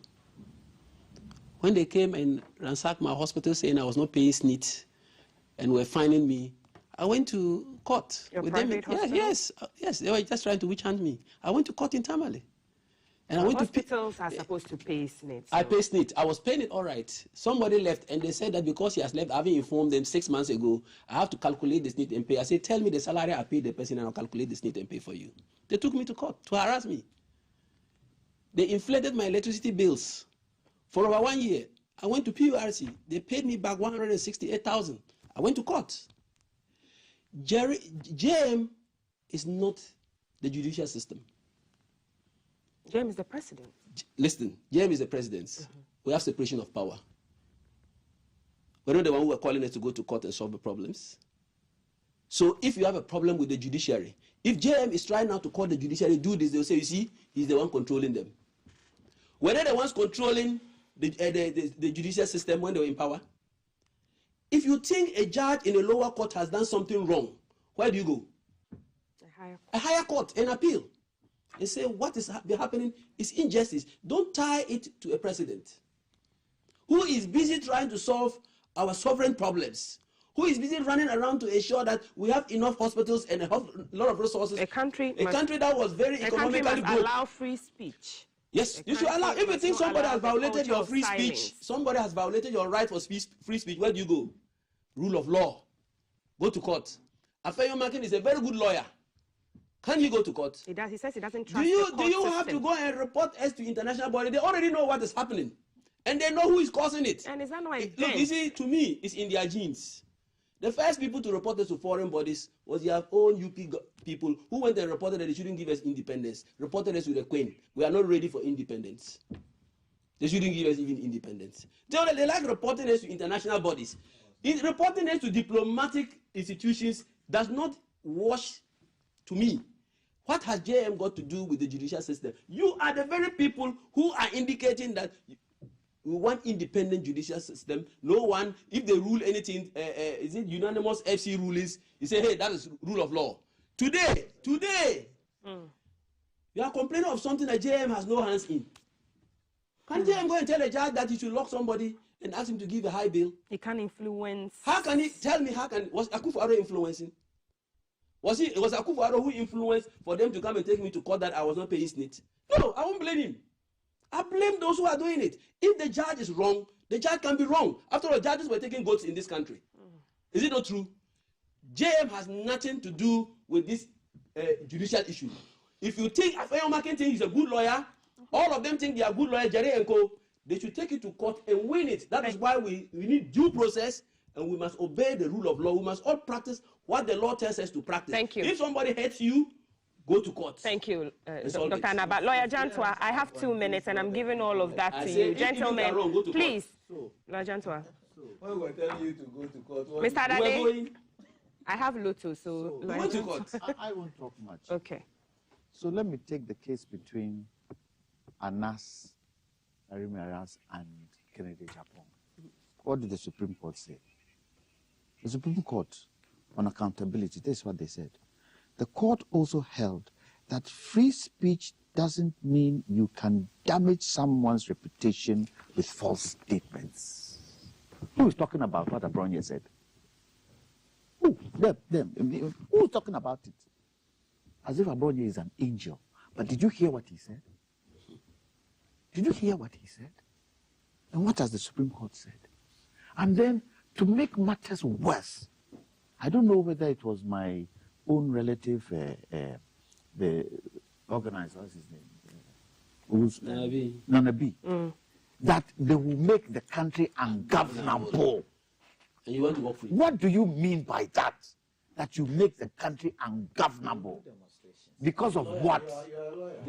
When they came and ransacked my hospital saying I was not paying SNIT and were fining me, I went to court with them. Yes, they were just trying to witch hunt me. I went to court in Tamale. And I went hospitals are supposed to pay SNIT. So. I pay SNIT. I was paying it all right. Somebody left, and they said that because he has left, having informed them 6 months ago, I have to calculate the SNIT and pay. I said, tell me the salary I paid the person, and I'll calculate the SNIT and pay for you. They took me to court to harass me. They inflated my electricity bills for over 1 year. I went to PURC. They paid me back $168,000. I went to court. JM is not the judicial system. JM is the president. Listen, JM is the president. We have separation of power. We're not the one who are calling us to go to court and solve the problems. So if you have a problem with the judiciary, if JM is trying now to call the judiciary, do this, they'll say, you see, he's the one controlling them. Were they the ones controlling the judicial system when they were in power? If you think a judge in a lower court has done something wrong, where do you go? A higher court, an appeal. And say what is happening is injustice. Don't tie it to a president who is busy trying to solve our sovereign problems, who is busy running around to ensure that we have enough hospitals and a lot of resources. A country that was very economically good. A country must allow free speech. Yes, you should allow. If you think somebody has violated your free speech, somebody has violated your right for free speech, where do you go? Rule of law. Go to court. Afenyomakin is a very good lawyer. Can you go to court? He does. He says he doesn't trust do you have to go and report us to international body? They already know what is happening, and they know who is causing it. And is that not look, you see, to me, it's in their genes. The first people to report us to foreign bodies was their own UP people who went and reported that they shouldn't give us independence. Reported us with the Queen. We are not ready for independence. They shouldn't give us even independence. They like reporting us to international bodies. Reporting us to diplomatic institutions does not wash to me. What has JM got to do with the judicial system? You are the very people who are indicating that we want independent judicial system. No one, if they rule anything, is it unanimous FC rulings? You say, hey, that is rule of law. Today, you are complaining of something that JM has no hands in. Can JM go and tell a judge that he should lock somebody and ask him to give a high bail? He can influence. How can he tell me? Was Akufo-Addo influencing? Was Akufo-Addo who influenced for them to come and take me to court that I was not paying SNIT? No, I won't blame him. I blame those who are doing it. If the judge is wrong, the judge can be wrong. After all, judges were taking votes in this country. Is it not true? JM has nothing to do with this judicial issue. If you think Afenyomakin thinks he's a good lawyer, all of them think they are good lawyers, Jerry and Co., they should take it to court and win it. That is why we need due process, and we must obey the rule of law. We must all practice what the law tells us to practice. Thank you. If somebody hates you, go to court. Thank you, Dr. Anaba. Lawyer Jantua, I have 2 minutes, and I'm giving all of that to you. Gentlemen, please. Lawyer Jantua. When we're telling you to go to court, Mr. Adade, I have Luto, so go to court. I won't talk much. Okay. So let me take the case between Anas Arimiaras and Kennedy Japan. What did the Supreme Court say? The Supreme Court, on accountability, this is what they said. The court also held that free speech doesn't mean you can damage someone's reputation with false statements. Who is talking about what Abronye said? Who? Them. Who is talking about it? As if Abronye is an angel. But did you hear what he said? Did you hear what he said? And what has the Supreme Court said? And then, to make matters worse, I don't know whether it was my own relative, the organizer, what's his name? Nanabi. that they will make the country ungovernable. And you want to work for it? What do you mean by that? That you make the country ungovernable? Because of what?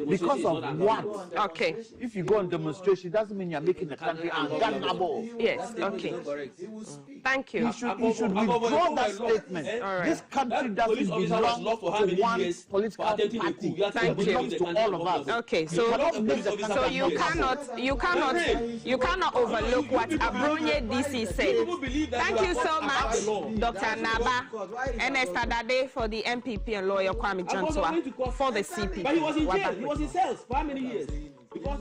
Because of what? Okay. If you go on demonstration, it doesn't mean you're making the country ungovernable. Yes, okay. Thank you. He should withdraw that statement. Right. This country doesn't belong to one political party. It belongs to all of us. Okay, so you cannot overlook what Abronye DC said. Thank you so much, Dr. Naba, and Esther for the MPP and lawyer Kwame Jantua for the CP. But he was in jail. He was in cells for how many years? Because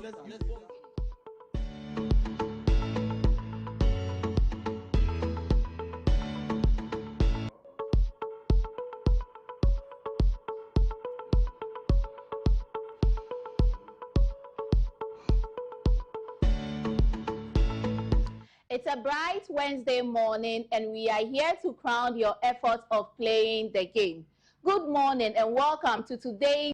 It's a bright Wednesday morning, and we are here to crown your efforts of playing the game. Good morning and welcome to today's